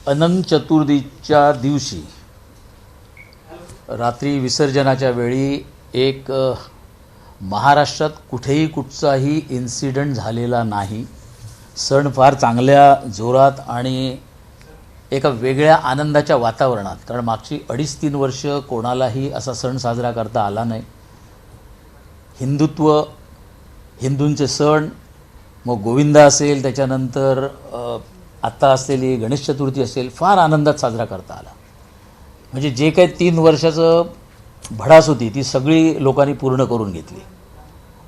अनंत चतुर्दशीच्या दिवशी रात्री विसर्जनाच्या वेळी एक महाराष्ट्रात कुठेही कुठचाही इन्सिडेंट झालेला नाही. सण फार चांगल्या जोरात आणि एका वेगळ्या आनंदाच्या वातावरणात, कारण मागची 2.5-3 वर्ष कोणालाही असा सण साजरा करता आला नाही. हिंदुत्व, हिंदूंचे सण, मग गोविंदा असेल, त्याच्यानंतर आत्ता असलेली गणेश चतुर्थी असेल, फार आनंदात साजरा करता आला. म्हणजे जे काही 3 वर्षाचं भडास होती ती सगळी लोकांनी पूर्ण करून घेतली.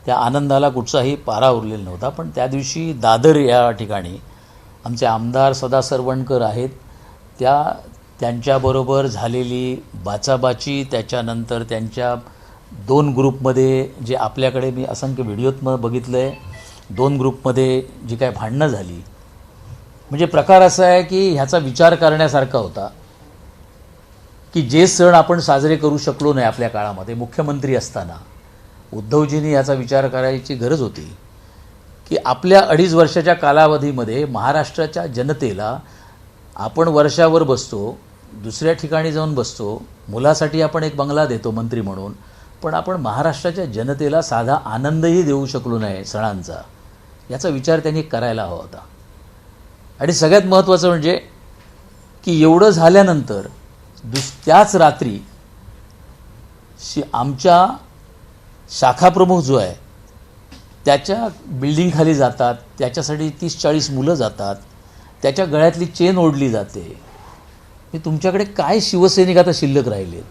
त्या आनंदाला कुठचाही पारा उरलेला नव्हता. पण त्या दिवशी दादर या ठिकाणी आमचे आमदार सदा सरवणकर आहेत, त्यांच्याबरोबर झालेली बाचाबाची, त्याच्यानंतर त्यांच्या 2 ग्रुपमध्ये जे आपल्याकडे मी असंख्य व्हिडिओत बघितलं आहे, 2 ग्रुपमध्ये जी काय भांडणं झाली, म्हणजे प्रकार असा आहे की ह्याचा विचार करण्यासारखा होता की जे सण आपण साजरे करू शकलो नाही आपल्या काळामध्ये, मुख्यमंत्री असताना उद्धवजींनी याचा विचार करायची गरज होती की आपल्या 2.5 वर्षाच्या कालावधीमध्ये महाराष्ट्राच्या जनतेला आपण वर्षावर बसतो, दुसऱ्या ठिकाणी जाऊन बसतो, मुलासाठी आपण एक बंगला देतो मंत्री म्हणून, पण आपण महाराष्ट्राच्या जनतेला साधा आनंदही देऊ शकलो नाही सणांचा. याचा विचार त्यांनी करायला हवा होता. आणि सगळ्यात महत्त्वाचं म्हणजे की एवढं झाल्यानंतर त्याच रात्री आमच्या शाखाप्रमुख जो आहे त्याच्या बिल्डिंगखाली जातात, त्याच्यासाठी 30-40 मुलं जातात, त्याच्या गळ्यातली चेन ओढली जाते. मी तुमच्याकडे काय शिवसैनिक आता शिल्लक राहिलेत?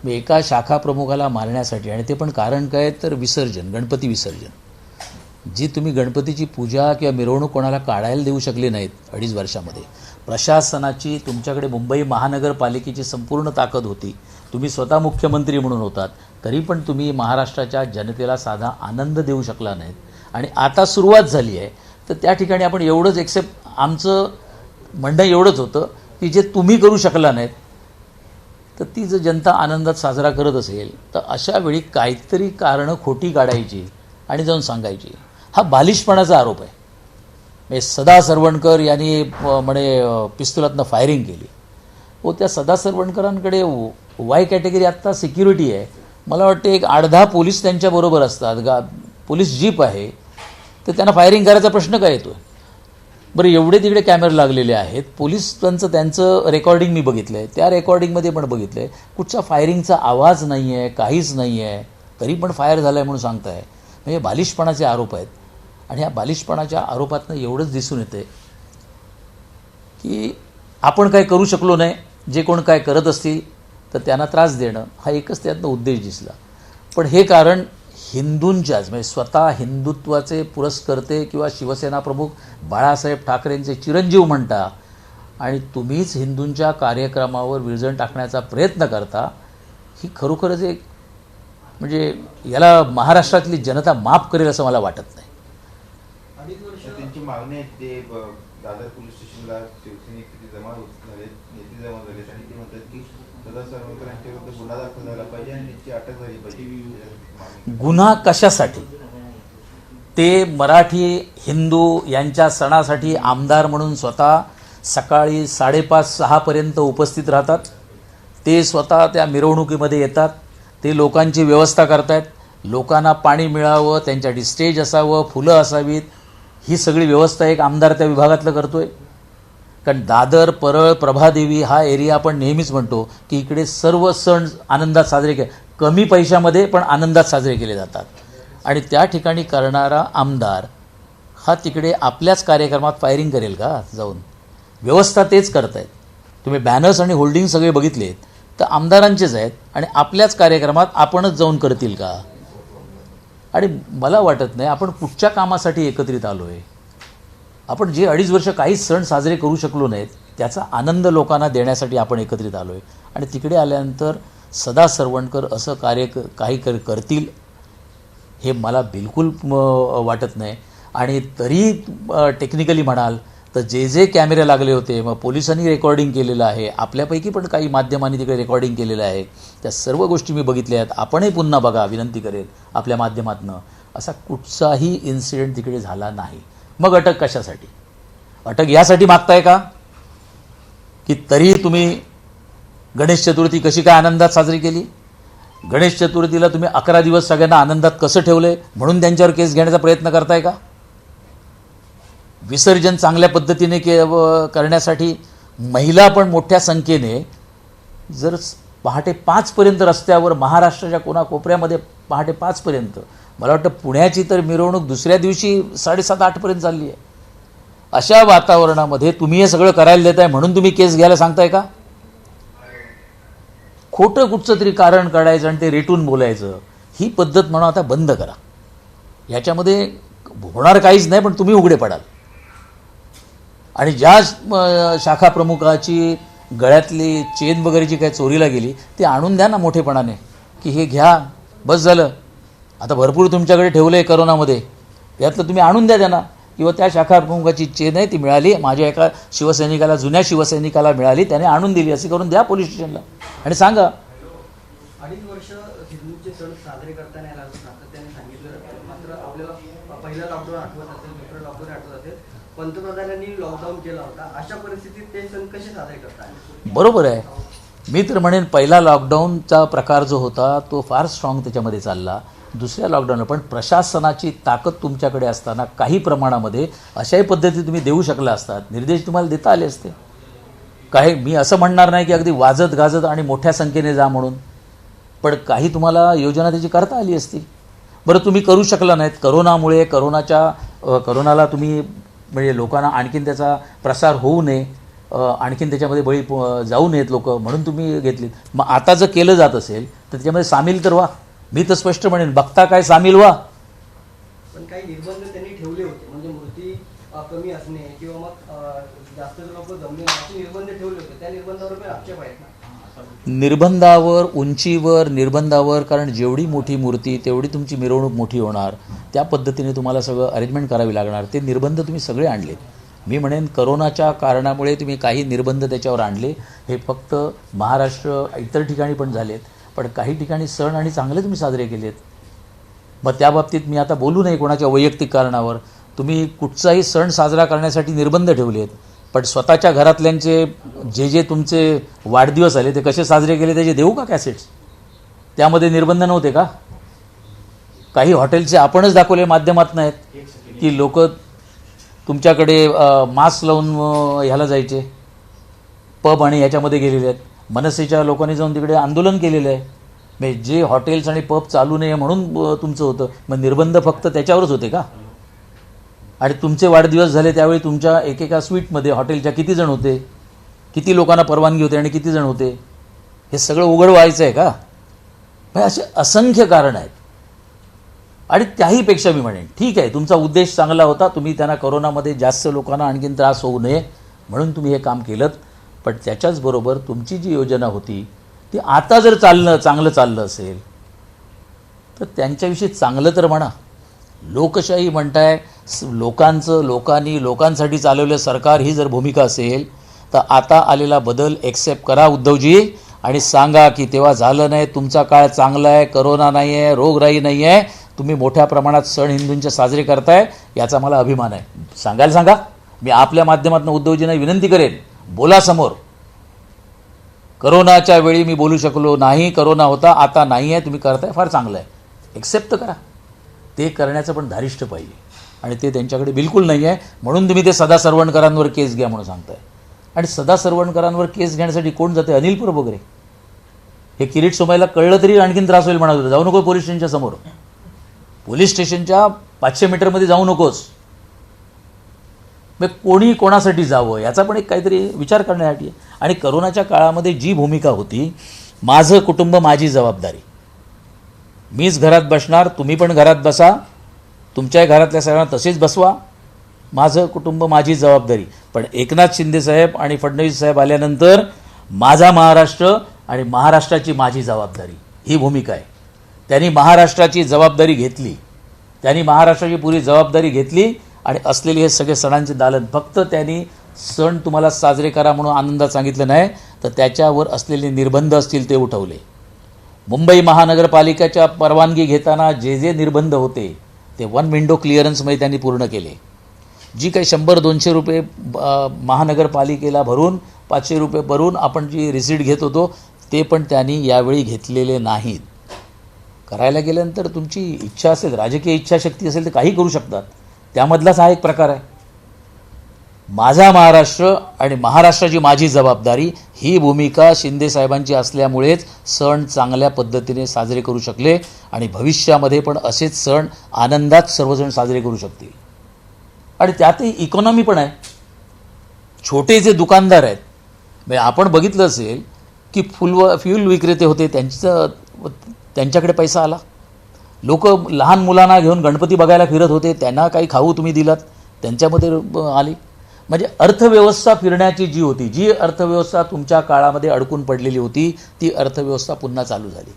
मी एका शाखाप्रमुखाला मारण्यासाठी, आणि ते पण कारण काय तर विसर्जन, गणपती विसर्जन, जी तुम्ही गणपतीची पूजा किंवा मिरवणूक कोणाला काढायला देऊ शकले नाहीत 2.5 वर्षामध्ये. प्रशासनाची, तुमच्याकडे मुंबई महानगरपालिकेची संपूर्ण ताकद होती, तुम्ही स्वतः मुख्यमंत्री म्हणून होतात, तरी पण तुम्ही महाराष्ट्राच्या जनतेला साधा आनंद देऊ शकला नाहीत. आणि आता सुरुवात झाली आहे तर त्या ठिकाणी आपण एवढंच एक्सेप्ट, आमचं म्हणणं एवढंच होतं की जे तुम्ही करू शकला नाहीत तर ती जर जनता आनंदात साजरा करत असेल तर अशा वेळी काहीतरी कारणं खोटी काढायची आणि जाऊन सांगायची. हा बालिशपणाचा आरोप आहे. म्हणजे सदा सरवणकर यांनी म्हणे पिस्तुलातनं फायरिंग केली. व त्या सदा सरवणकरांकडे वाय कॅटेगरी आत्ता सिक्युरिटी आहे. मला वाटते एक 8-10 पोलीस त्यांच्याबरोबर असतात, पोलीस जीप आहे, तर त्यांना फायरिंग करायचा प्रश्न काय येतो? बरं, एवढे तिकडे कॅमेरे लागलेले आहेत, त्यांचं रेकॉर्डिंग मी बघितलं आहे, त्या रेकॉर्डिंगमध्ये पण बघितलं आहे, कुठचा फायरिंगचा आवाज नाही आहे, काहीच नाही आहे, तरी पण फायर झाला आहे म्हणून सांगताय. म्हणजे बालिशपणाचे आरोप आहेत. आणि या बालिशपणाच्या आरोपातनं एवढंच दिसून येते की आपण काय करू शकलो नाही, जे कोण काय करत असतील तर त्यांना त्रास देणं, हा एकच त्यातनं उद्देश दिसला. पण हे कारण हिंदूंच्याच, म्हणजे स्वतः हिंदुत्वाचे पुरस्कर्ते किंवा शिवसेना प्रमुख बाळासाहेब ठाकरेंचे चिरंजीव म्हणता आणि तुम्हीच हिंदूंच्या कार्यक्रमावर विरजण टाकण्याचा प्रयत्न करता, ही खरोखरच एक, म्हणजे याला महाराष्ट्रातली जनता माफ करेल असं मला वाटत नाही. त्यांची मागणी आहे ते दादर पोलीस स्टेशनला शिवसैनिक जमा झाले, नेते जमा झाले आणि ते म्हणतात की सदा सरवणकर यांच्या विरुद्ध गुन्हा दाखल झाला पाहिजे आणि त्यांची अटक झाली पाहिजे. गुन्हा कशासाठी? ते मराठी हिंदू यांच्या सणासाठी आमदार म्हणून स्वतः सकाळी 5:30-6 पर्यंत उपस्थित राहतात. ते स्वतः त्या मिरवणुकीमध्ये येतात, ते लोकांची व्यवस्था करतायत, लोकांना पाणी मिळावं, त्यांच्यासाठी स्टेज असावं, फुलं असावीत, ही सगळी व्यवस्था एक आमदार त्या विभागातलं करतोय. कारण दादर, परळ, प्रभादेवी हा एरिया आपण नेहमीच म्हणतो की इकडे सर्व सण आनंदात साजरे कमी पैशामध्ये पण आनंदात साजरे केले जातात. आणि त्या ठिकाणी करणारा आमदार हा तिकडे आपल्याच कार्यक्रमात फायरिंग करेल का जाऊन? व्यवस्था तेच करतायत. तुम्ही बॅनर्स आणि होल्डिंग सगळे बघितलेत तर आमदारांचेच आहेत, आणि आपल्याच कार्यक्रमात आपणच जाऊन करतील का? आणि मला वाटत नाही आपण कुठच्या कामासाठी एकत्रित आलो आहे. आपण जे 2.5 वर्ष काहीच सण साजरे करू शकलो नाहीत त्याचा आनंद लोकांना देण्यासाठी आपण एकत्रित आलो आहे. आणि तिकडे आल्यानंतर सदा सरवणकर असं कार्य काही करतील हे मला बिलकुल वाटत नाही. आणि तरी टेक्निकली म्हणाल तर जे कॅमेरे लागले होते, मग पोलिसांनी रेकॉर्डिंग केलेलं आहे, आपल्यापैकी पण काही माध्यमांनी तिकडे रेकॉर्डिंग केलेलं आहे, त्या सर्व गोष्टी मी बघितल्या आहेत. आपणही पुन्हा बघा, विनंती करेल आपल्या माध्यमातनं. असा कुठचाही इन्सिडेंट तिकडे झाला नाही. मग अटक कशासाठी? अटक यासाठी मागताय का की तरी तुम्ही गणेश चतुर्थी कशी काय आनंदात साजरी केली? गणेश चतुर्थीला तुम्ही 11 दिवस सगळ्यांना आनंदात कसं ठेवले म्हणून त्यांच्यावर केस घेण्याचा प्रयत्न करताय का? विसर्जन चांगल्या पद्धतीने करण्यासाठी महिला पण मोठ्या संख्येने जर पहाटे 5 पर्यंत रस्त्यावर महाराष्ट्राच्या कोणाकोपऱ्यामध्ये पहाटे 5 पर्यंत, मला वाटतं पुण्याची तर मिरवणूक दुसऱ्या दिवशी 7:30-8 पर्यंत चालली आहे. अशा वातावरणामध्ये तुम्ही हे सगळं करायला देताय म्हणून तुम्ही केस घ्यायला सांगताय का? खोटं कुठचं तरी कारण काढायचं आणि ते रेटून बोलायचं, ही पद्धत म्हणून आता बंद करा. याच्यामध्ये होणार काहीच नाही, पण तुम्ही उघडे पडाल. आणि ज्या शाखा प्रमुखाची गळ्यातली चेन वगैरे जी काही चोरीला गेली ती आणून द्या ना मोठेपणाने, की हे घ्या बस झालं. आता भरपूर तुमच्याकडे ठेवलं आहे करोनामध्ये, यातलं तुम्ही आणून द्या त्यांना. किंवा त्या शाखा प्रमुखाची चेन आहे ती मिळाली, माझ्या एका शिवसैनिकाला, जुन्या शिवसैनिकाला मिळाली, त्याने आणून दिली, असे करून द्या पोलीस स्टेशनला आणि सांगा. 2.5 वर्ष हिंदूंचे सण साजरे करताना यायला सातत्याने सांगितलं, मात्र आपल्याला पहिला लॉकडाऊन आठवत असेल, दुसरं लॉकडाऊन आठवत असेल, पंतप्रधानांनी लॉकडाऊन केला होता. अशा परिस्थितीत ते सण कसे साजरे करतात? बरोबर आहे. मी तर म्हणेन पहिला लॉकडाऊनचा प्रकार जो होता तो फार स्ट्रॉंग त्याच्यामध्ये चालला. दुसऱ्या लॉकडाऊन पण प्रशासनाची ताकद तुमच्याकडे असताना काही प्रमाणामध्ये अशाही पद्धती तुम्ही देऊ शकला असतात, निर्देश तुम्हाला देता आले असते. काही मी असं म्हणणार नाही की अगदी वाजत गाजत आणि मोठ्या संख्येने जा म्हणून, पण काही तुम्हाला योजना त्याची करता आली असती. बरं तुम्ही करू शकला नाहीत करोनामुळे. करोनाला तुम्ही म्हणजे लोकांना आणखीन त्याचा प्रसार होऊ नये, आणखीन त्याच्यामध्ये बळी जाऊ नयेत लोक, म्हणून तुम्ही घेतलीत. मग आता जर केलं जात असेल तर त्याच्यामध्ये सामील तर व्हा. मी तर स्पष्ट म्हणेन बघता काय सामील व्हा. पण काही निर्बंध त्यांनी ठेवले होते, म्हणजे मूर्ती कमी असणे किंवा मग जास्त लोक जमणे असे निर्बंध ठेवले होते. त्या निर्बंधावर पण आक्षेप आहेत ना? निर्बंधावर, उंचीवर, निर्बंधावर, कारण जेवढी मोठी मूर्ती तेवढी तुमची मिरवणूक मोठी होणार, त्या पद्धतीने तुम्हाला सगळं अरेंजमेंट करावी लागणार. ते निर्बंध तुम्ही सगळे आणलेत. मी म्हणेन करोनाच्या कारणामुळे तुम्ही काही निर्बंध त्याच्यावर आणले, हे फक्त महाराष्ट्र इतर ठिकाणी पण झालेत, पण काही ठिकाणी सण आणि चांगले तुम्ही साजरे केलेत. मग त्या बाबतीत मी आता बोलू नये कोणाच्या वैयक्तिक कारणावर. तुम्ही कुठचाही सण साजरा करण्यासाठी निर्बंध ठेवलेत, पण स्वतःच्या घरातल्यांचे जे तुमचे वाढदिवस आले ते कसे साजरे केले त्याचे देऊ का कॅसेट्स? त्यामध्ये निर्बंध नव्हते का? काही हॉटेलचे आपणच दाखवले माध्यमातून आहेत की लोक तुमच्याकडे मास्क लावून ह्याला जायचे, पब आणि ह्याच्यामध्ये गेलेले आहेत. मनसेच्या लोकांनी जाऊन तिकडे आंदोलन केलेलं आहे. म्हणजे जे हॉटेल्स आणि पब चालू नये म्हणून तुमचं होतं, मग निर्बंध फक्त त्याच्यावरच होते का? आणि तुमचे वाढदिवस झाले त्यावेळी तुमच्या एकेका स्वीटमध्ये हॉटेलच्या किती जण होते, किती लोकांना परवानगी होते आणि किती जण होते, हे सगळं उघड व्हायचं आहे का? म्हणजे असे असंख्य कारण आहेत. आणि त्याहीपेक्षा मी म्हणेन ठीक आहे तुमचा उद्देश चांगला होता, तुम्ही त्यांना करोनामध्ये जास्त लोकांना आणखीन त्रास होऊ नये म्हणून तुम्ही हे काम केलं, पण त्याच्याचबरोबर तुमची जी योजना होती ती आता जर चांगलं चाललं असेल तर त्यांच्याविषयी चांगलं तर म्हणा. लोकशाही म्हणताय, लोकांसाठी चालवलं सरकार, ही जर भूमिका असेल तर आता आलेला बदल एक्सेप्ट करा उद्धवजी, आणि सांगा की तेव्हा झालं नाही, तुमचा काळ चांगला आहे, करोना नाही आहे, रोगराई नाही आहे, तुम्ही मोठ्या प्रमाणात सण हिंदूंचे साजरे करताय, याचा मला अभिमान आहे. सांगायला सांगा. मी आपल्या माध्यमातून उद्धवजींना विनंती करेन, बोला समोर. करोनाच्या वेळी मी बोलू शकलो नाही, करोना होता, आता नाही आहे, तुम्ही करताय, फार चांगलं आहे, एक्सेप्ट करा. ते करण्याचं पण धारिष्ट पाहिजे, आणि ते त्यांच्याकडे बिलकुल नाही आहे. म्हणून तुम्ही ते सदा सरवणकरांवर केस घ्या म्हणून सांगताय. आणि सदा सरवणकरांवर केस घेण्यासाठी कोण जाते? अनिल परब वगैरे. हे किरीट सोमायला कळलं तरी आणखीन त्रास होईल म्हणत होतं. जाऊ नको पोलीस स्टेशनच्या समोर, पोलीस स्टेशनच्या 500 मीटरमध्ये जाऊ नकोस. मग कोणी कोणासाठी जावं याचा पण एक काहीतरी विचार करण्यासाठी आहे. आणि करोनाच्या काळामध्ये जी भूमिका होती, माझं कुटुंब माझी जबाबदारी, मीच घरात बसणार, तुम्ही पण घरात बसा, तुमच्या घरातल्या सगळ्यांना तसेच बसवा, माझं कुटुंब माझी जबाबदारी. पण एकनाथ शिंदेसाहेब आणि फडणवीस साहेब आल्यानंतर माझा महाराष्ट्र आणि महाराष्ट्राची माझी जबाबदारी, ही भूमिका आहे. त्यांनी महाराष्ट्राची जबाबदारी घेतली, त्यांनी महाराष्ट्राची पुरी जबाबदारी घेतली, आणि असलेले हे सगळे सणांचे दालन फक्त त्यांनी सण तुम्हाला साजरे करा म्हणून आनंदात सांगितलं नाही, तर त्याच्यावर असलेले निर्बंध असतील ते उठवले. मुंबई महानगरपालिकेच्या परवानगी घेताना जे निर्बंध होते ते 1 विंडो क्लिअरन्समध्ये त्यांनी पूर्ण केले. जी काही 100-200 रुपये महानगरपालिकेला भरून 500 रुपये भरून आपण जी रिसीट घेत होतो ते पण त्यांनी यावेळी घेतलेले नाहीत. करायला गेल्यानंतर तुमची इच्छा असेल, राजकीय इच्छाशक्ती असेल तर काही करू शकतात. त्यामधलाच हा एक प्रकार आहे. माझा महाराष्ट्र आणि महाराष्ट्राची माझी जबाबदारी ही भूमिका शिंदेसाहेबांची असल्यामुळेच सण चांगल्या पद्धतीने साजरे करू शकले आणि भविष्यामध्ये पण असेच सण आनंदात सर्वजण साजरे करू शकतील. आणि त्यातही इकॉनॉमी पण आहे. छोटे जे दुकानदार आहेत, म्हणजे आपण बघितलं असेल की फ्यूल विक्रेते होते, त्यांच्याकडे पैसा आला. लोक लहान मुलांना घेऊन गणपती बघायला फिरत होते, त्यांना काही खाऊ तुम्ही दिलात, त्यांच्यामध्ये आली. म्हणजे अर्थव्यवस्था फिरण्याची जी होती, जी अर्थव्यवस्था तुमच्या काळामध्ये अडकून पडलेली होती, ती अर्थव्यवस्था पुन्हा चालू झाली.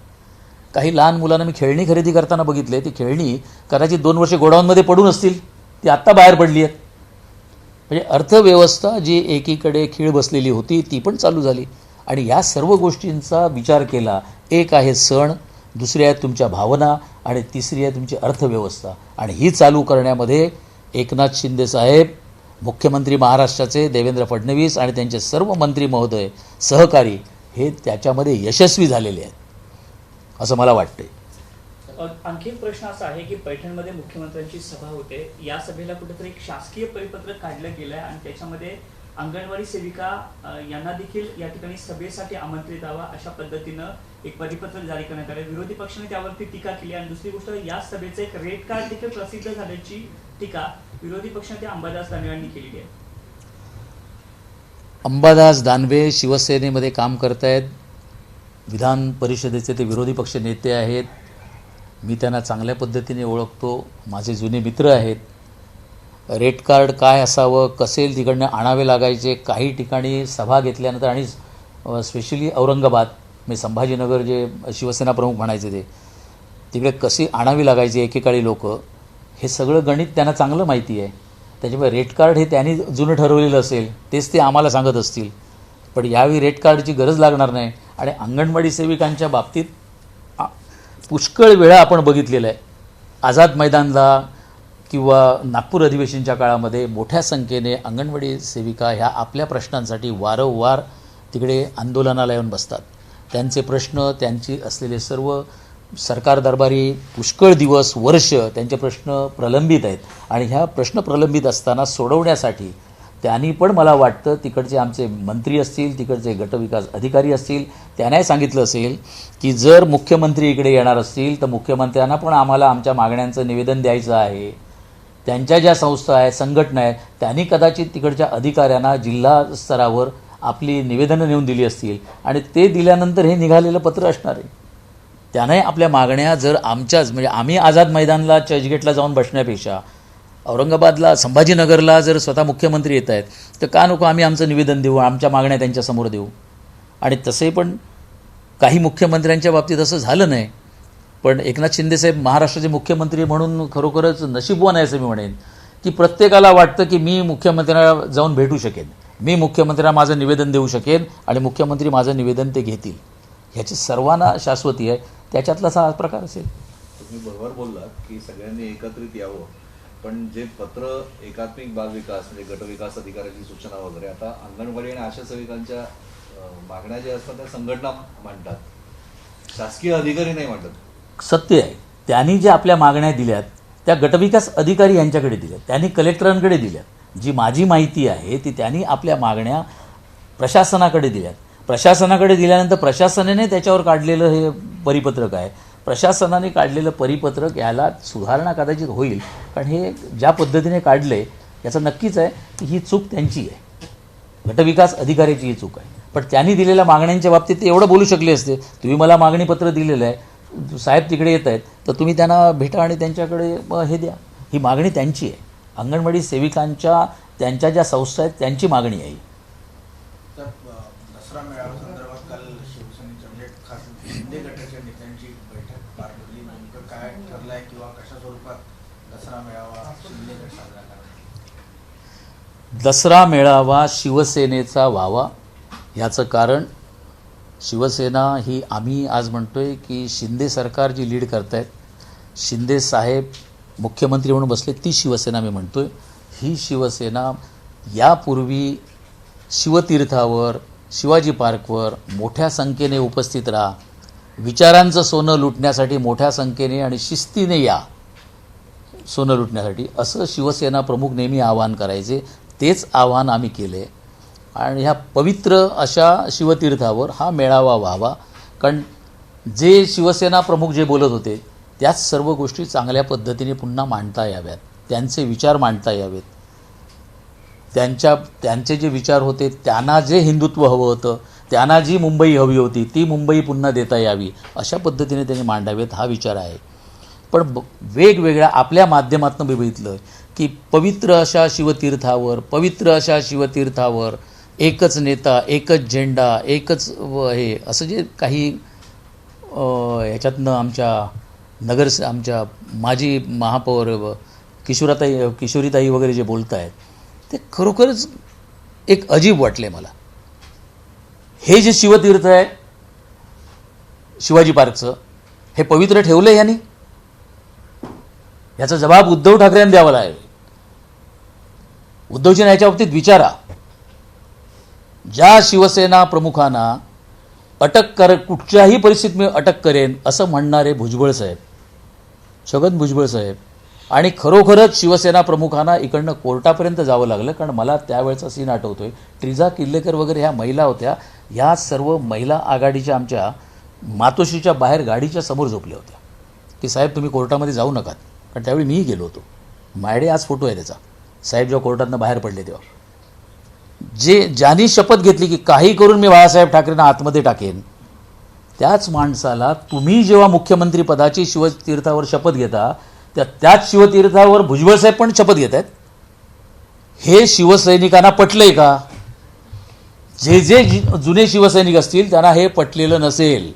काही लहान मुलांना मी खेळणी खरेदी करताना बघितले, ती खेळणी कदाचित 2 वर्षे गोडाऊनमध्ये पडून असतील, ती आत्ता बाहेर पडली आहेत. म्हणजे अर्थव्यवस्था जी एकीकडे खीळ बसलेली होती ती पण चालू झाली. आणि या सर्व गोष्टींचा विचार केला. एक आहे सण, दुसरी आहे तुमच्या भावना आणि तिसरी आहे तुमची अर्थव्यवस्था. आणि ही चालू करण्यामध्ये एकनाथ शिंदे साहेब, मुख्यमंत्री महाराष्ट्राचे देवेंद्र फडणवीस आणि त्यांचे सर्व मंत्री महोदय, सहकारी हे त्याच्यामध्ये यशस्वी झालेले आहेत असं मला वाटते. आणखी एक प्रश्न असा आहे की पैठणमध्ये मुख्यमंत्र्यांची सभा होते. या सभेला कुठेतरी एक शासकीय परिपत्रक काढलं गेलं आहे आणि त्याच्यामध्ये अंगणवाडी सेविका यांना देखील या ठिकाणी सभेसाठी आमंत्रित व्हावा अशा पद्धतीनं एक परिपत्रक जारी करण्यात आले. विरोधी पक्षाने त्यावरती टीका केली आणि दुसरी गोष्ट, या सभेचं एक रेड कार्ड देखील प्रसिद्ध झाल्याची टीका विरोधी पक्षाने अंबादास दानवेंनी केलेली आहे. अंबादास दानवे शिवसेनेमध्ये काम करतायत. विधान परिषदेचे ते विरोधी पक्ष नेते आहेत. मी त्यांना चांगल्या पद्धतीने ओळखतो, माझे जुने मित्र आहेत. रेड कार्ड काय असावं, कसेल तिकडनं आणावे लागायचे. काही ठिकाणी सभा घेतल्यानंतर आणि स्पेशली औरंगाबाद, मी संभाजीनगर जे शिवसेना प्रमुख म्हणायचे ते, तिकडे कशी आणावी लागायची एकेकाळी लोक, हे सगळं गणित त्यांना चांगलं माहिती आहे. त्याच्यामुळे रेड कार्ड हे त्यांनी जुनं ठरवलेलं असेल, तेच ते आम्हाला सांगत असतील. पण यावेळी रेड कार्डची गरज लागणार नाही. आणि अंगणवाडी सेविकांच्या बाबतीत पुष्कळ वेळा आपण बघितलेलं आहे. आझाद मैदानला किंवा नागपूर अधिवेशनच्या काळामध्ये मोठ्या संख्येने अंगणवाडी सेविका ह्या आपल्या प्रश्नांसाठी वारंवार तिकडे आंदोलनाला येऊन बसतात. त्यांचे प्रश्न, त्यांची असलेले सर्व सरकार दरबारी पुष्कळ दिवस, वर्ष त्यांचे प्रश्न प्रलंबित आहेत. आणि ह्या प्रश्न प्रलंबित असताना सोडवण्यासाठी त्यांनी पण, मला वाटतं तिकडचे आमचे मंत्री असतील, तिकडचे गटविकास अधिकारी असतील, त्यांनाही सांगितलं असेल की जर मुख्यमंत्री इकडे येणार असतील तर मुख्यमंत्र्यांना पण आम्हाला आमच्या मागण्यांचं निवेदन द्यायचं आहे. त्यांच्या ज्या संस्था आहेत, संघटना आहेत, त्यांनी कदाचित तिकडच्या अधिकाऱ्यांना जिल्हा स्तरावर आपली निवेदनं नेऊन दिली असतील आणि ते दिल्यानंतर हे निघालेलं पत्र असणार आहे. त्याने आपल्या मागण्या जर आमच्याच, म्हणजे आम्ही आझाद मैदानला चर्चगेटला जाऊन बसण्यापेक्षा औरंगाबादला, संभाजीनगरला जर स्वतः मुख्यमंत्री येत आहेत तर का नको आम्ही आमचं निवेदन देऊ, आमच्या मागण्या त्यांच्यासमोर देऊ. आणि तसे पण काही मुख्यमंत्र्यांच्या बाबतीत असं झालं नाही. पण एकनाथ शिंदेसाहेब महाराष्ट्राचे मुख्यमंत्री म्हणून खरोखरच नशीबवान आहे असं मी म्हणेन की प्रत्येकाला वाटतं की मी मुख्यमंत्र्यांना जाऊन भेटू शकेन, मी मुख्यमंत्र्यांना माझं निवेदन देऊ शकेन आणि मुख्यमंत्री माझं निवेदन ते घेतील. ह्याची सर्वांना शाश्वती आहे. त्याच्यातलाच हा प्रकार असेल. तुम्ही बरोबर बोललात की सगळ्यांनी एकत्रित यावं, पण जे पत्र एकात्मिक बालविकास म्हणजे गटविकास अधिकाऱ्याची सूचना वगैरे, आता अंगणवाडी आणि आशा सेविकांच्या मागण्या ज्या असतात त्या संघटना मांडतात, शासकीय अधिकारी नाही मांडत. सत्य आहे. त्यांनी ज्या आपल्या मागण्या दिल्यात त्या गटविकास अधिकारी यांच्याकडे दिल्यात, त्यांनी कलेक्टरांकडे दिल्यात. जी माझी माहिती आहे ती त्यांनी आपल्या मागण्या प्रशासनाकडे दिल्यात. प्रशासनाकडे दिल्यानंतर प्रशासनाने त्याच्यावर काढलेलं हे परिपत्रक आहे. प्रशासनाने काढलेलं परिपत्रक याला सुधारणा कदाचित होईल, कारण हे ज्या पद्धतीने काढलं आहे याचं नक्कीच आहे की ही चूक त्यांची आहे, गटविकास अधिकाऱ्याची ही चूक आहे. पण त्यांनी दिलेल्या मागण्यांच्या बाबतीत ते एवढं बोलू शकले असते, तुम्ही मला मागणीपत्र दिलेलं आहे, साहेब तिकडे येत आहेत तर तुम्ही त्यांना भेटा आणि त्यांच्याकडे हे द्या. ही मागणी त्यांची आहे. अंगणवाडी सेविकांच्या, त्यांच्या ज्या संस्था आहेत त्यांची मागणी आहे. तर दसरा मेळाव्यासंदर्भात काल शिवसेनेच्या म्हणजे खास शिंदे गटाच्या नेत्यांची बैठक पार पडली. नेमकं काय ठरलं आहे किंवा कशा स्वरूपात दसरा मेळावा शिंदे गट साजरा करणार? दसरा मेळावा शिवसेनेचा व्हावा याचं कारण, शिवसेना ही आम्ही आज म्हणतोय की शिंदे सरकार जी लीड करतायत, शिंदे साहेब मुख्यमंत्री म्हणून बसले ती शिवसेना मी म्हणतोय. ही शिवसेना यापूर्वी शिवतीर्थावर, शिवाजी पार्कवर मोठ्या संख्येने उपस्थित राहा, विचारांचं सोनं लुटण्यासाठी मोठ्या संख्येने आणि शिस्तीने या सोनं लुटण्यासाठी, असं शिवसेना प्रमुख नेहमी आवाहन करायचे. तेच आवाहन आम्ही केले आणि ह्या पवित्र अशा शिवतीर्थावर हा मेळावा व्हावा. कारण जे शिवसेना प्रमुख जे बोलत होते त्याच सर्व गोष्टी चांगल्या पद्धतीने पुन्हा मांडता याव्यात, त्यांचे विचार मांडता यावेत. त्यांचे जे विचार होते, त्यांना जे हिंदुत्व हवं होतं, त्यांना जी मुंबई हवी होती ती मुंबई पुन्हा देता यावी, अशा पद्धतीने त्यांनी मांडावेत हा विचार आहे. पण वेगवेगळ्या आपल्या माध्यमातून मी बघितलं की पवित्र अशा शिवतीर्थावर एकच नेता, एकच झेंडा, एकच हे असं जे काही ह्याच्यातनं आमच्या माजी महापौर किशोरीताई वगैरे जे बोलत आहेत ते खरोखरच एक अजीब वाटले मला. हे जे शिवतीर्थ आहे शिवाजी पार्कचं, हे पवित्र ठेवलं यांनी, याचा जबाब उद्धव ठाकरेंनी द्यावा लागेल. उद्धवजींना याच्या बाबतीत विचारा. ज्या शिवसेना प्रमुखांना कुठच्याही परिस्थितीत मी अटक करेन असं म्हणणारे भुजबळ साहेब, छगन भुजबळ साहेब, आणि खरोखरच शिवसेना प्रमुखांना इकडनं कोर्टापर्यंत जावं लागलं. कारण मला त्यावेळेचा सीन आठवतोय, ट्रिझा किल्लेकर वगैरे ह्या महिला होत्या, ह्या सर्व महिला आघाडीच्या आमच्या मातोश्रीच्या बाहेर गाडीच्या समोर झोपल्या होत्या की साहेब तुम्ही कोर्टामध्ये जाऊ नका. कारण त्यावेळी मीही गेलो होतो, माझ्याकडे आज फोटो आहे त्याचा, साहेब जेव्हा कोर्टातनं बाहेर पडले तेव्हा. ज्यांनी शपथ घेतली की काही करून मी बाळासाहेब ठाकरेंना आतमध्ये टाकेन, त्याच माणसाला तुम्ही जेव्हा मुख्यमंत्री पदाची शिवतीर्थावर शपथ घेता त्याच शिवतीर्थावर भुजबळ साहेब पण शपथ घेत आहेत. हे शिवसैनिकांना पटलंय का? जे जुने शिवसैनिक असतील त्यांना हे पटलेलं नसेल.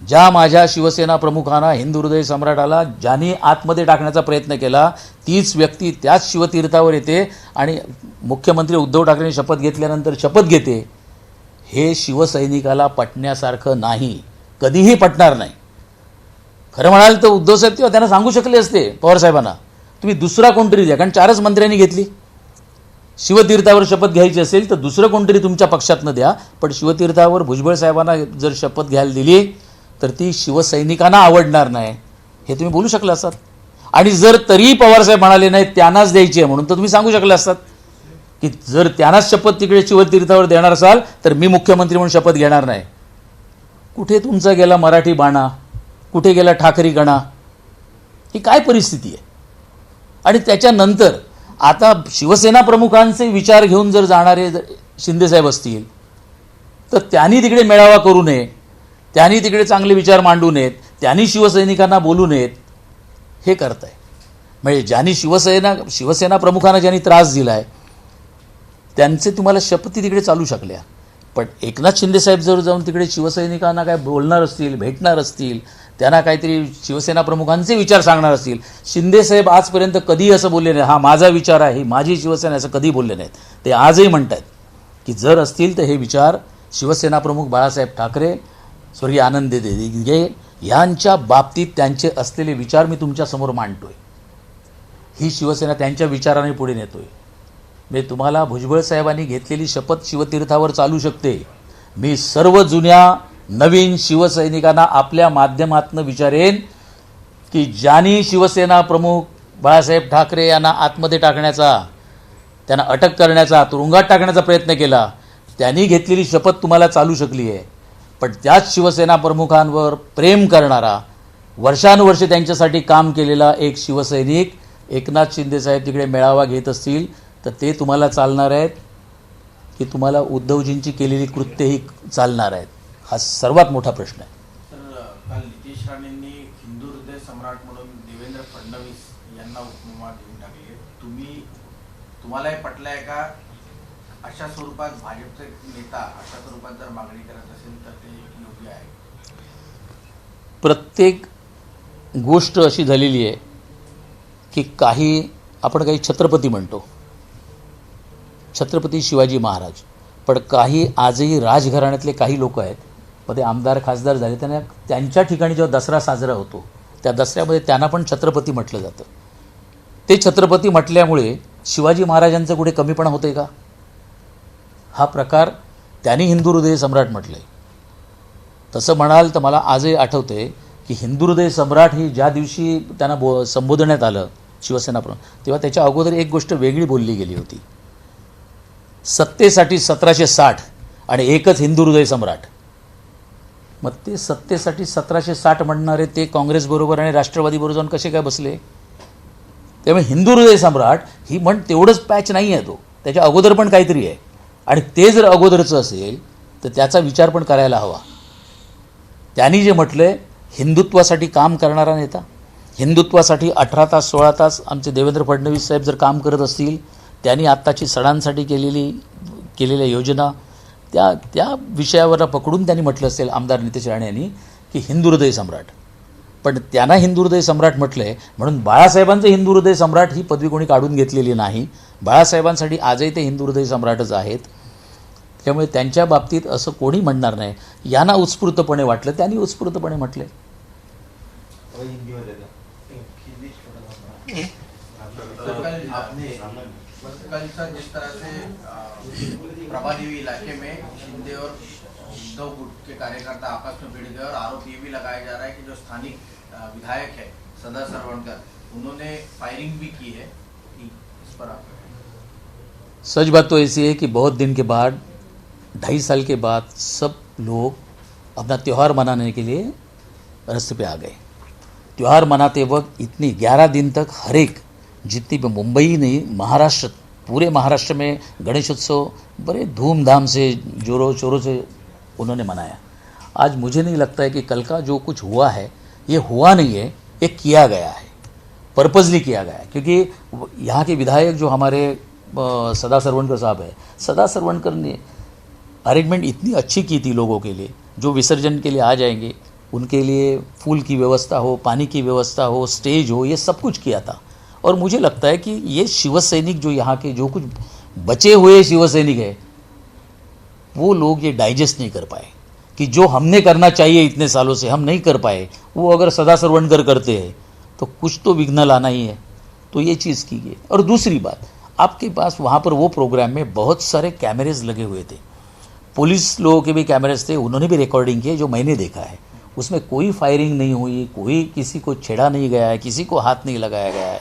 ज्या माझ्या शिवसेना प्रमुखांना, हिंदू हृदय सम्राटाला ज्यांनी आतमध्ये टाकण्याचा प्रयत्न केला, तीच व्यक्ती त्याच शिवतीर्थावर येते आणि मुख्यमंत्री उद्धव ठाकरेंनी शपथ घेतल्यानंतर शपथ घेते. हे शिवसैनिकाला पटण्यासारखं नाही, कधीही पटणार नाही. खरं म्हणाल तर उद्धव साहेब तेव्हा त्यांना सांगू शकले असते, पवारसाहेबांना, तुम्ही दुसरा कोणतरी द्या. कारण 4च मंत्र्यांनी घेतली. शिवतीर्थावर शपथ घ्यायची असेल तर दुसरं कोणतरी तुमच्या पक्षातनं द्या. पण शिवतीर्थावर भुजबळ साहेबांना जर शपथ घ्यायला दिली तर ती शिवसैनिकांना आवडणार नाही, हे तुम्ही बोलू शकला असतात. आणि जर तरी पवारसाहेब म्हणाले नाही त्यांनाच द्यायची आहे म्हणून, तर तुम्ही सांगू शकले असतात की जर त्यांनाच शपथ तिकडे शिवतीर्थावर देणार असाल तर मी मुख्यमंत्री म्हणून शपथ घेणार नाही. कुठे तुमचा गेला मराठी बाणा, कुठे गेला ठाकरी गणा? ही काय परिस्थिती आहे? आणि त्याच्यानंतर आता शिवसेना प्रमुखांचे विचार घेऊन जर जाणारे शिंदेसाहेब असतील तर त्यांनी तिकडे मेळावा करू नये, त्यांनी तिकडे चांगले विचार मांडू नयेत, त्यांनी शिवसैनिकांना बोलू नयेत, हे करताय. म्हणजे ज्यांनी शिवसेना प्रमुखांना ज्यांनी त्रास दिला आहे त्यांचे तुम्हाला शपथी तिकडे चालू शकल्या. पण एकनाथ शिंदेसाहेब जर जाऊन तिकडे शिवसैनिकांना काय बोलणार असतील, भेटणार असतील, त्यांना काहीतरी शिवसेना प्रमुखांचे विचार सांगणार असतील. शिंदेसाहेब आजपर्यंत कधीही असं बोलले नाही, हा माझा विचार आहे, ही माझी शिवसेना, असं कधी बोलले नाहीत. ते आजही म्हणतात की जर असतील तर हे विचार शिवसेना प्रमुख बाळासाहेब ठाकरे, स्वर्गीय आनंद दिघे यांच्या बाबतीत त्यांचे असलेले विचार मी तुमच्यासमोर मांडतोय. ही शिवसेना त्यांच्या विचाराने पुढे नेतोय. म्हणजे तुम्हाला भुजबळ साहेबांनी घेतलेली शपथ शिवतीर्थावर चालू शकते. मी सर्व जुन्या नवीन शिवसैनिकांना आपल्या माध्यमातून विचारेन की ज्यांनी शिवसेना प्रमुख बाळासाहेब ठाकरे यांना आतमध्ये टाकण्याचा, त्यांना अटक करण्याचा, तुरुंगात टाकण्याचा प्रयत्न केला, त्यांनी घेतलेली शपथ तुम्हाला चालू शकली आहे. पण त्याच शिवसेना प्रमुखांवर प्रेम करणारा, वर्षानुवर्षे त्यांच्यासाठी काम केलेला एक शिवसैनिक एकनाथ शिंदेसाहेब तिकडे मेळावा घेत असतील तर ते तुम्हाला चालणार आहेत की तुम्हाला उद्धवजींची केलेली कृत्येही चालणार आहेत? हा सर्वात मोठा प्रश्न आहे. तर काल नितेश राणेंनी हिंदू हृदय सम्राट म्हणून देवेंद्र फडणवीस यांना उपमा देऊन टाकली. तुम्हाला हे पटलंय का? अशा स्वरूपात भाजपचे नेता अशा स्वरूपात जर मागणी करत असेल तर ते योग्य आहे? प्रत्येक गोष्ट अशी झालेली आहे की आपण काही छत्रपती म्हणतो, छत्रपती शिवाजी महाराज, पण काही आजही राजघराण्यातले काही लोक आहेत, मग ते आमदार खासदार झाले, त्यांच्या ठिकाणी जेव्हा दसरा साजरा होतो त्या दसऱ्यामध्ये त्यांना पण छत्रपती म्हटलं जातं. ते छत्रपती म्हटल्यामुळे शिवाजी महाराजांचं कुठे कमीपणा होतंय का? हा प्रकार त्यांनी हिंदू हृदय सम्राट म्हटलंय. तसं म्हणाल तर मला आजही आठवते की हिंदू हृदय सम्राट ही ज्या दिवशी त्यांना संबोधण्यात आलं शिवसेना प्रमुख, तेव्हा त्याच्या अगोदर एक गोष्ट वेगळी बोलली गेली होती. सत्तेसाठी 1760 आणि एकच हिंदू हृदय सम्राट. मग ते सत्तेसाठी 1760 म्हणणारे ते काँग्रेसबरोबर आणि राष्ट्रवादीबरोबर जाऊन कसे काय बसले? त्यामुळे हिंदू हृदय सम्राट ही म्हण तेवढंच पॅच नाही आहे, तो त्याच्या अगोदर पण काहीतरी आहे. आणि ते जर अगोदरचं असेल तर त्याचा विचार पण करायला हवा. त्यांनी जे म्हटलंय हिंदुत्वासाठी काम करणारा नेता, हिंदुत्वासाठी 18 तास 16 तास आमचे देवेंद्र फडणवीस साहेब जर काम करत असतील, त्यांनी आत्ताची सणांसाठी केलेल्या योजना त्या विषयावर पकडून त्यांनी म्हटलं असेल आमदार नितेश राणे यांनी की हिंदू हृदय सम्राट. पण त्यांना हिंदू हृदय सम्राट म्हटलंय म्हणून बाळासाहेबांचं हिंदू हृदय सम्राट ही पदवी कोणी काढून घेतलेली नाही. बाळासाहेबांसाठी आजही ते हिंदू हृदय सम्राटच आहेत. त्यामुळे त्यांच्या बाबतीत असं कोणी म्हणणार नाही. यांना उत्स्फूर्तपणे वाटलं, त्यांनी उत्स्फूर्तपणे म्हटले. कल जिस तरह से प्रभादेवी इलाके में शिंदे और उद्धव गुट के कार्यकर्ता आपस में भिड़ गए और आरोप ये भी लगाया जा रहा है कि जो स्थानिक विधायक है सदा सरवणकर, उन्होंने फायरिंग भी की है. इस पर आप सच बात तो ऐसी है कि बहुत दिन के बाद 2.5 साल के बाद सब लोग अपना त्यौहार मनाने के लिए रास्ते पे आ गए. त्यौहार मनाते वक्त इतनी 11 दिन तक हर एक जितनी भी मुंबई नहीं महाराष्ट्र, पूरे महाराष्ट्र में गणेशोत्सव बड़े धूमधाम से जोरों शोरों से उन्होंने मनाया. आज मुझे नहीं लगता है कि कल का जो कुछ हुआ है ये हुआ नहीं है, ये किया गया है, पर्पजली किया गया है. क्योंकि यहाँ के विधायक जो हमारे सदा सरवणकर साहब है, सदा सरवणकर ने अरेंजमेंट इतनी अच्छी की थी लोगों के लिए, जो विसर्जन के लिए आ जाएंगे उनके लिए फूल की व्यवस्था हो, पानी की व्यवस्था हो, स्टेज हो, ये सब कुछ किया था. और मुझे लगता है कि ये शिवसैनिक जो यहाँ के जो कुछ बचे हुए शिवसैनिक है वो लोग ये डाइजेस्ट नहीं कर पाए कि जो हमने करना चाहिए इतने सालों से हम नहीं कर पाए, वो अगर सदा सरवणकर करते हैं तो कुछ तो विघ्न लाना ही है. तो ये चीज़ की गई. और दूसरी बात, आपके पास वहाँ पर वो प्रोग्राम में बहुत सारे कैमरेज लगे हुए थे, पुलिस लोगों के भी कैमरेज थे, उन्होंने भी रिकॉर्डिंग की जो मैंने देखा है. उसमें कोई फायरिंग नहीं हुई, कोई किसी को छेड़ा नहीं गया है, किसी को हाथ नहीं लगाया गया है.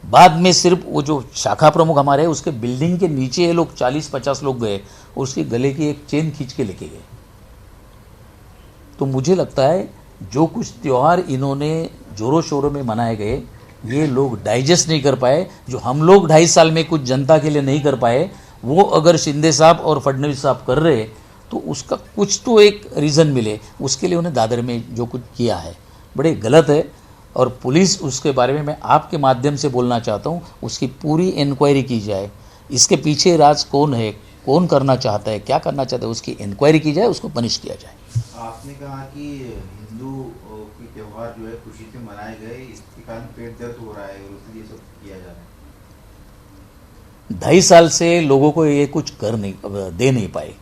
बाद में सिर्फ वो जो शाखा प्रमुख हमारे उसके बिल्डिंग के नीचे ये लोग 40-50 लोग गए, उसके गले की एक चेन खींच के लेके गए. तो मुझे लगता है जो कुछ त्यौहार इन्होंने जोरों शोरों में मनाए गए ये लोग डाइजेस्ट नहीं कर पाए. जो हम लोग 2.5 साल में कुछ जनता के लिए नहीं कर पाए, वो अगर शिंदे साहब और फडणवीस साहब कर रहे तो उसका कुछ तो एक रीज़न मिले. उसके लिए उन्हें दादर में जो कुछ किया है बड़े गलत है. और पुलिस उसके बारे में मैं आपके माध्यम से बोलना चाहता हूँ, उसकी पूरी इंक्वायरी की जाए. इसके पीछे राज कौन है, कौन करना चाहता है, क्या करना चाहता है, उसकी इंक्वायरी की जाए, उसको पनिश किया जाए. आपने कहा कि हिंदू के त्यौहार जो है खुशी से मनाए गए, इसके कारण पेट दर्द हो रहा है और इसलिए सब किया जा रहा है. 2.5 साल से लोगों को ये कुछ दे नहीं पाए.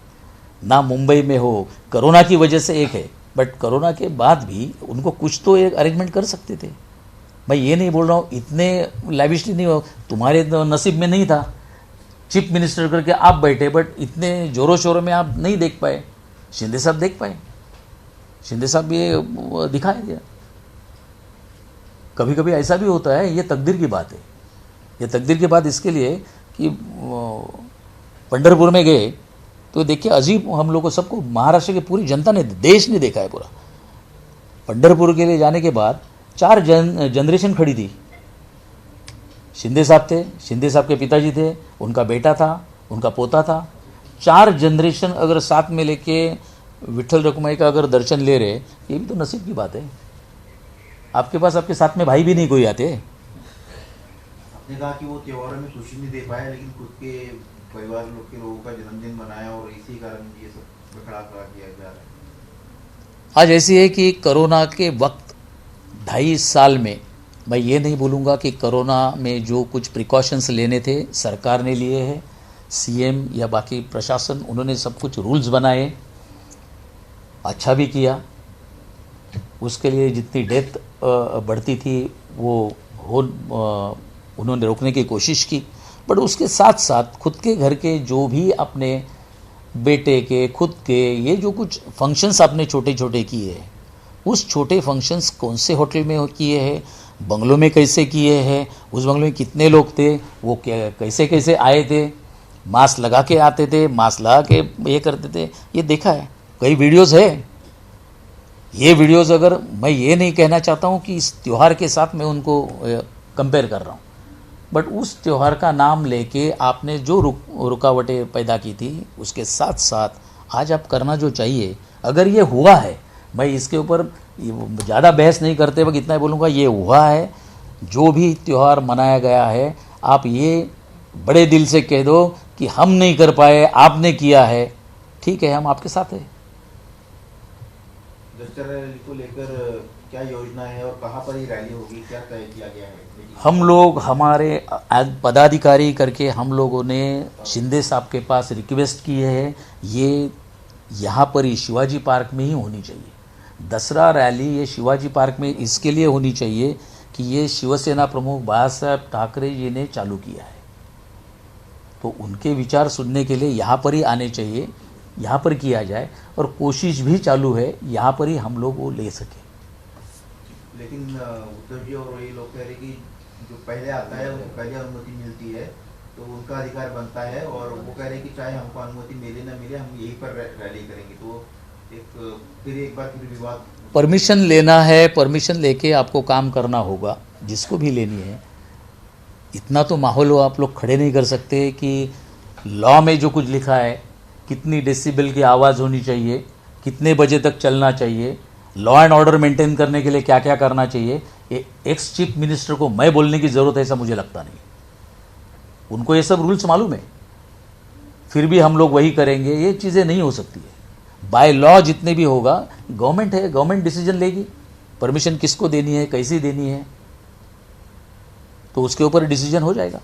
ना मुंबई में हो, कोरोना की वजह से एक है, बट कोरोना के बाद भी उनको कुछ तो एक अरेंजमेंट कर सकते थे. मैं ये नहीं बोल रहा हूँ इतने लैविशली नहीं हो, तुम्हारे नसीब में नहीं था, चीफ मिनिस्टर करके आप बैठे, बट इतने जोरों शोरों में आप नहीं देख पाए. शिंदे साहब देख पाए, शिंदे साहब ये दिखाया गया. कभी कभी ऐसा भी होता है, ये तकदीर की बात है. ये तकदीर की बात इसके लिए कि पंढरपुर में गए तो देखिए अजीब, हम लोग को सबको महाराष्ट्र की पूरी जनता ने, देश ने देखा है पूरा. पंढरपुर के लिए जाने के बाद 4 जनरेशन खड़ी थी. शिंदे साहब थे, शिंदे साहब के पिताजी थे, उनका बेटा था, उनका पोता था. 4 जनरेशन अगर साथ में लेके विठल रखुमाई का अगर दर्शन ले रहे, ये भी तो नसीब की बात है. आपके पास आपके साथ में भाई भी नहीं कोई आते. आपने कहा कि वो त्योहारों में खुशी नहीं दे पाया, लेकिन खुद के परिवार लोगों का जन्मदिन मनाया और इसी कारण ये सब बखड़ा किया जा रहा है. आज ऐसी है कि कोरोना के वक्त 2.5 साल में मैं ये नहीं बोलूँगा कि कोरोना में जो कुछ प्रिकॉशंस लेने थे सरकार ने लिए हैं, सीएम या बाकी प्रशासन उन्होंने सब कुछ रूल्स बनाए, अच्छा भी किया. उसके लिए जितनी डेथ बढ़ती थी वो उन्होंने रोकने की कोशिश की, बट उसके साथ साथ खुद के घर के जो भी अपने बेटे के खुद के ये जो कुछ फंक्शंस आपने छोटे छोटे किए हैं, उस छोटे फंक्शंस कौन से होटल में किए हैं, बंगलों में कैसे किए हैं, उस बंगलों में कितने लोग थे, वो कैसे कैसे आए थे, मास्क लगा के आते थे, मास्क लगा के ये करते थे, ये देखा है, कई वीडियोस है। ये वीडियोस अगर मैं ये नहीं कहना चाहता हूँ कि इस त्यौहार के साथ मैं उनको कंपेयर कर रहा हूँ, बट उस त्यौहार का नाम लेके आपने जो रुकावटें पैदा की थी, उसके साथ साथ आज आप करना जो चाहिए, अगर ये हुआ है, मैं इसके ऊपर ज़्यादा बहस नहीं करते वक्त इतना ही बोलूँगा, ये हुआ है, जो भी त्यौहार मनाया गया है, आप ये बड़े दिल से कह दो कि हम नहीं कर पाए, आपने किया है, ठीक है, हम आपके साथ हैं। दशहरा रैली को लेकर क्या योजना है और कहाँ पर ये रैली होगी, क्या तय किया गया है? हम लोग हमारे पदाधिकारी करके हम लोगों ने शिंदे साहब के पास रिक्वेस्ट की है, ये यहाँ पर ही शिवाजी पार्क में ही होनी चाहिए। दसरा रैली ये शिवाजी पार्क में इसके लिए होनी चाहिए कि ये शिवसेना प्रमुख बाळासाहेब ठाकरे जी ने चालू किया है, तो उनके विचार सुनने के लिए यहाँ पर ही आने चाहिए, यहाँ पर किया जाए, और कोशिश भी चालू है यहाँ पर ही हम लोग वो ले सकें। लेकिन उद्धव जी और ये लोग कह रहे कि जो पहले आता है उनको पहले अनुमति मिलती है, तो उनका अधिकार बनता है, और वो कह रहे हैं कि चाहे हमको अनुमति मिले ना मिले, हम यहीं पर रैली करेंगे। तो एक बार फिर विवाद, परमिशन लेना है, परमिशन लेके आपको काम करना होगा, जिसको भी लेनी है। इतना तो माहौल आप लोग खड़े नहीं कर सकते कि लॉ में जो कुछ लिखा है, कितनी डेसिबल की आवाज़ होनी चाहिए, कितने बजे तक चलना चाहिए, लॉ एंड ऑर्डर मेंटेन करने के लिए क्या क्या करना चाहिए, ये एक्स चीफ मिनिस्टर को मैं बोलने की ज़रूरत है ऐसा मुझे लगता नहीं। उनको ये सब रूल्स मालूम है, फिर भी हम लोग वही करेंगे, ये चीज़ें नहीं हो सकती है। बाय लॉ जितने भी होगा, गवर्नमेंट है, गवर्नमेंट डिसीजन लेगी, परमिशन किसको देनी है, कैसी देनी है, तो उसके ऊपर डिसीजन हो जाएगा।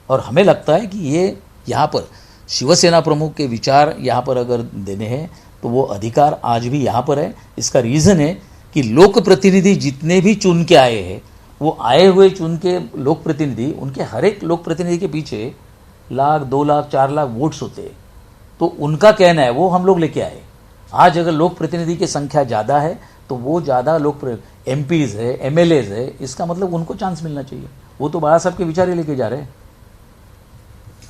और हमें लगता है कि ये यहाँ पर शिवसेना प्रमुख के विचार यहाँ पर अगर देने हैं तो वो अधिकार आज भी यहाँ पर है। इसका रीज़न है कि लोक प्रतिनिधि जितने भी चुन के आए हैं, वो आए हुए चुन के लोक प्रतिनिधि, उनके हर एक लोक प्रतिनिधि के पीछे 1 लाख 2 लाख 4 लाख वोट्स होते हैं, तो उनका कहना है वो हम लोग लेके आए। आज अगर लोक प्रतिनिधि की संख्या ज़्यादा है तो वो ज़्यादा लोक MPs है, MLAs है, इसका मतलब उनको चान्स मिलना चाहिए। वो तो बाळासाहेब के विचार ही लेके जा रहे हैं।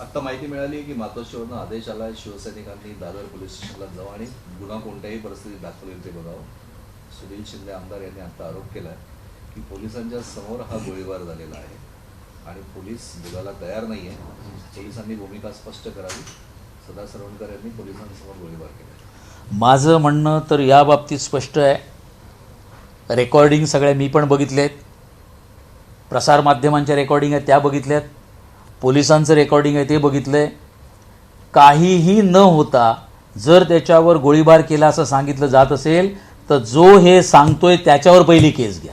आता माहिती मिळाली आहे की मातोश्रीवरनं आदेश आला आहे, शिवसैनिकांनी दादर पोलीस स्टेशनला जावं आणि गुन्हा कोणत्याही परिस्थितीत दाखल होईल ते बघावं। सुनील शिंदे आमदार यांनी आता आरोप केला आहे की पोलिसांच्या समोर हा गोळीबार झालेला आहे आणि पोलीस बोलायला तयार नाही आहे। पोलिसांनी भूमिका स्पष्ट करावी। सदा सरवणकर यांनी पोलिसांसमोर गोळीबार केला। माझं म्हणणं तर या बाबतीत स्पष्ट आहे, रेकॉर्डिंग सगळ्या मी पण बघितलेत, प्रसारमाध्यमांच्या रेकॉर्डिंग आहेत त्या बघितल्यात, पोलिसांचं रेकॉर्डिंग आहे ते बघितलंय। काहीही न होता जर त्याच्यावर गोळीबार केला असं सांगितलं जात असेल तर जो हे सांगतोय त्याच्यावर पहिली केस घ्या।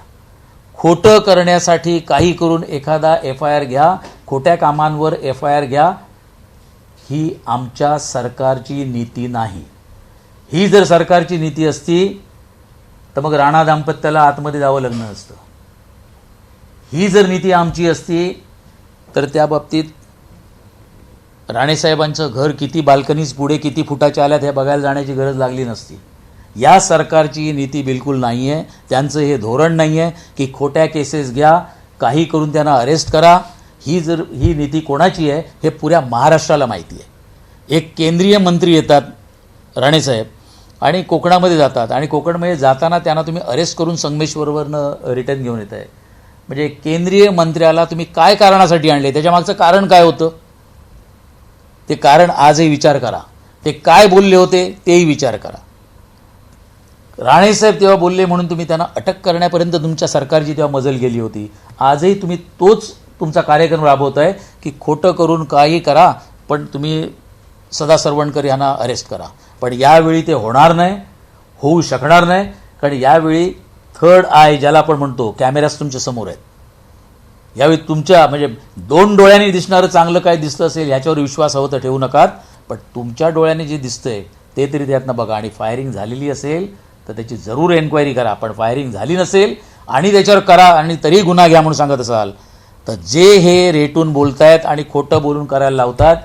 खोटं करण्यासाठी काही करून एखादा FIR घ्या, खोट्या कामांवर FIR घ्या, ही आमच्या सरकारची नीती नाही। ही जर सरकारची नीती असती तर मग राणा दाम्पत्याला आतमध्ये जावं लागलं नसतं। ही जर नीती आमची असती तर त्या बाबतीत राणेसाहेबांचं घर किती बाल्कनीज पुढे किती फुटाच्या आल्यात हे बघायला जाण्याची गरज लागली नसती। या सरकारची नीती बिलकुल नाही आहे, त्यांचं हे धोरण नाही आहे की खोट्या केसेस घ्या, काही करून त्यांना अरेस्ट करा। ही नीती कोणाची आहे हे पुऱ्या महाराष्ट्राला माहिती आहे। एक केंद्रीय मंत्री येतात राणेसाहेब आणि कोकणामध्ये जातात, आणि कोकणमध्ये जाताना त्यांना तुम्ही अरेस्ट करून संगमेश्वरवरनं रिटर्न घेऊन येत आहे। म्हणजे केंद्रीय मंत्र्याला तुम्ही काय कारणासाठी आणले, त्याच्यामागचं कारण काय होतं ते कारण आजही विचार करा। ते काय बोलले होते तेही विचार करा। राणेसाहेब तेव्हा बोलले म्हणून तुम्ही त्यांना अटक करण्यापर्यंत तुमच्या सरकारची तेव्हा मजल गेली होती। आजही तुम्ही तोच तुमचा कार्यक्रम राबवताय की खोटं करून काही करा पण तुम्ही सदा सरवणकर यांना अरेस्ट करा। पण यावेळी ते होणार नाही, होऊ शकणार नाही, कारण यावेळी थर्ड आय ज्याला आपण म्हणतो, कॅमेराज तुमच्या समोर आहेत। यावेळी तुमच्या म्हणजे 2 डोळ्यांनी दिसणारं चांगलं काय दिसतं असेल ह्याच्यावर विश्वास हवं तर ठेवू नका, पण तुमच्या डोळ्याने जे दिसतंय ते तरी त्यातनं बघा। आणि फायरिंग झालेली असेल तर त्याची जरूर एन्क्वायरी करा, पण फायरिंग झाली नसेल आणि त्याच्यावर करा आणि तरी गुन्हा घ्या म्हणून सांगत असाल तर जे हे रेटून बोलतायत आणि खोटं बोलून करायला लावतात,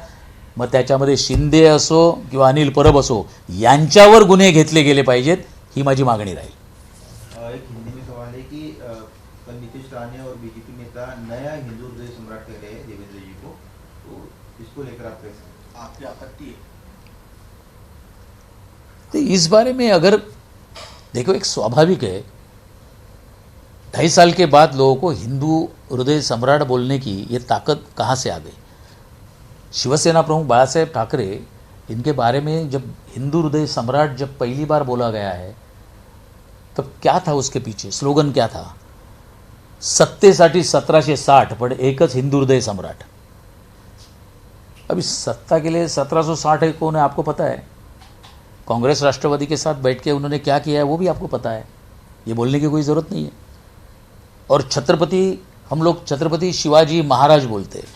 मग त्याच्यामध्ये शिंदे असो किंवा अनिल परब असो, यांच्यावर गुन्हे घेतले गेले पाहिजेत, ही माझी मागणी राहील. एक हिंदी में सवाल है कि कल नीतीश राणे और बीजेपी नेता नया हिंदू हृदय सम्राट कह रहे हैं देवेंद्र जी को, तो इसको लेकर आप कैसे? आपकी आपत्ति है? तो इस बारे में अगर देखो, एक स्वाभाविक है, 2.5 साल के बाद लोगों को हिंदू हृदय सम्राट बोलने की ये ताकत कहाँ से आ गई. शिवसेना प्रमुख बाळासाहेब ठाकरे, इनके बारे में जब हिंदू हृदय सम्राट जब पहली बार बोला गया है, तब क्या था उसके पीछे, स्लोगन क्या था? सत्तेसाठी 1760 पण एकच हिंदू हृदय सम्राट. अभी सत्ता के लिए 1760 है कौन है आपको पता है? कांग्रेस राष्ट्रवादी के साथ बैठ के उन्होंने क्या किया है वो भी आपको पता है. ये बोलने की कोई ज़रूरत नहीं है. और छत्रपति, हम लोग छत्रपति शिवाजी महाराज बोलते हैं,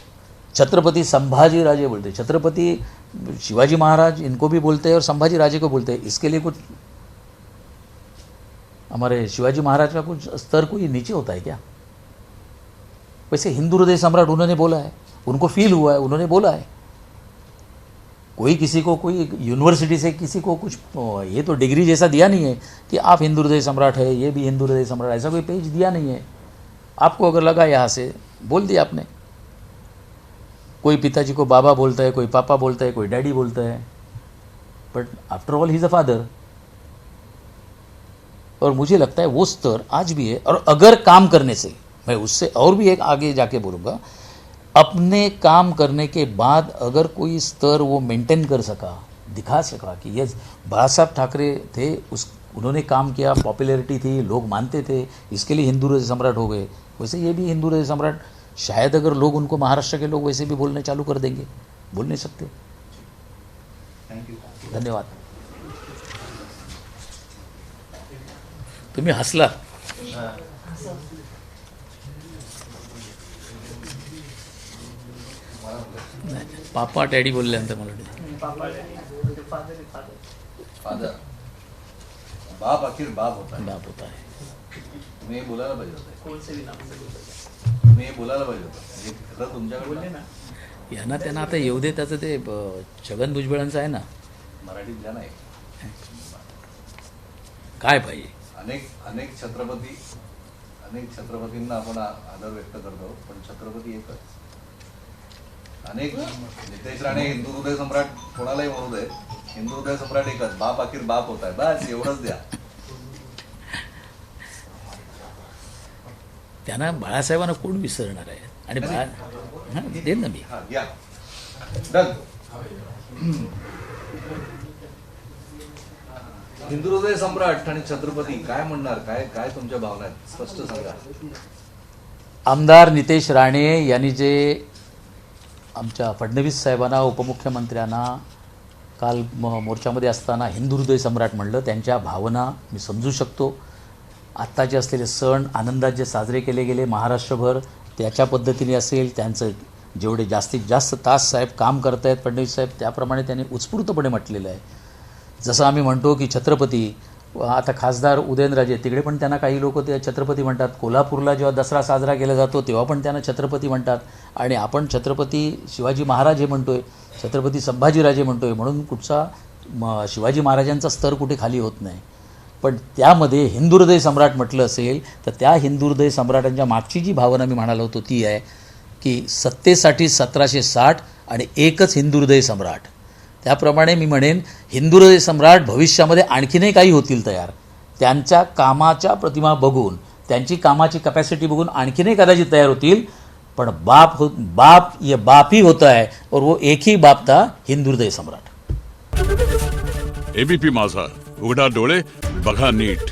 छत्रपति संभाजी राजे बोलते हैं. छत्रपति शिवाजी महाराज इनको भी बोलते हैं और संभाजी राजे को बोलते हैं. इसके लिए कुछ हमारे शिवाजी महाराज का कुछ स्तर कोई नीचे होता है क्या? वैसे हिंदू हृदय सम्राट उन्होंने बोला है, उनको फील हुआ है, उन्होंने बोला है. कोई किसी को, कोई यूनिवर्सिटी से किसी को कुछ ये तो डिग्री जैसा दिया नहीं है कि आप हिंदू हृदय सम्राट है, ये भी हिंदू हृदय सम्राट, ऐसा कोई पेज दिया नहीं है. आपको अगर लगा यहाँ से बोल दिया आपने. कोई पिताजी को बाबा बोलता है, कोई पापा बोलता है, कोई डैडी बोलता है, but after all he is a father. और मुझे लगता है वो स्तर आज भी है. और अगर काम करने से, मैं उससे और भी एक आगे जाके बोलूँगा, अपने काम करने के बाद अगर कोई स्तर वो मेंटेन कर सका, दिखा सका कि यस बाला साहब ठाकरे थे, उन्होंने काम किया, पॉपुलैरिटी थी, लोग मानते थे, इसके लिए हिंदू हृदय सम्राट हो गए, वैसे ये भी हिंदू हृदय सम्राट शायद अगर लोग उनको, महाराष्ट्र के लोग वैसे भी बोलने चालू कर देंगे. बोल नहीं सकते. Thank you. धन्यवाद. तुम्ही हसला. पापा डॅडी बोलल्यानंतर मला वाटतं फादर, बाप आखिर बाप होता है. बाप होता है. तुम्ही हे बोलायला पाहिजे होतं. कौन से भी नाम से बोल सकते तुम्ही हे बोलायला पाहिजे होतं. हे खरं तुमच्याकडे बोलले ना. यांना त्यांना आता येऊ दे, त्याचं ते छगन भुजबळांचं आहे ना. मराठीत द्या नाही. काय पाहिजे? अनेक छत्रपतींना आपण आदर व्यक्त करतो, पण छत्रपती एकच. अनेक नितेश राणे हिंदू हृदय सम्राट कोणालाही म्हणू दे, हिंदू हृदय सम्राट एकच. बाप आखिर बाप होता है, बस एवढंच द्या. त्यांना बाळासाहेबांना कोण विसरणार आहे? आणि दे ना मी. हा घ्या. डन. हिंदू हृदय सम्राट आणि छत्रपती काय म्हणणार, काय तुमच्या भावना आहेत, स्पष्ट सांगा. आमदार नितेश राणे यांनी जे आमच्या फडणवीस साहेबांना, उपमुख्यमंत्र्यांना काल मोर्चामध्ये असताना हिंदू हृदय सम्राट म्हणलं, त्यांच्या भावना मी समजू शकतो. आत्ताचे असलेले सण आनंदात जे साजरे केले गेले महाराष्ट्रभर, त्याच्या पद्धतीने असेल, त्यांचं जेवढे जास्तीत जास्त तास साहेब काम करत आहेत फडणवीस साहेब, त्याप्रमाणे त्यांनी उत्स्फूर्तपणे म्हटलेलं आहे. जसं आम्ही म्हणतो की छत्रपती, आता खासदार उदयनराजे, तिकडे पण त्यांना काही लोक ते छत्रपती म्हणतात. कोल्हापूरला जेव्हा दसरा साजरा केला जातो तेव्हा पण त्यांना छत्रपती म्हणतात. आणि आपण छत्रपती शिवाजी महाराज हे म्हणतोय, छत्रपती संभाजीराजे म्हणतोय, म्हणून कुठचा शिवाजी महाराजांचा स्तर कुठे खाली होत नाही. पण त्यामध्ये हिंदू हृदय सम्राट म्हटलं असेल तर त्या हिंदू हृदय सम्राटांच्या मागची जी भावना मी म्हणालो होतो ती आहे की सत्तेसाठी 1760 आणि एकच हिंदू हृदय सम्राट. त्याप्रमाणे मी म्हणेन हिंदू हृदय सम्राट भविष्यामध्ये आणखीनही काही होतील तयार. त्यांच्या कामाच्या प्रतिमा बघून, त्यांची कामाची कॅपॅसिटी बघून आणखीनही कदाचित तयार होतील. पण बाप ये बाप ही होता है और वो एक ही बाप था, हिंदू हृदय सम्राट. एबीपी माझा, उघडा डोळे बघा नीट.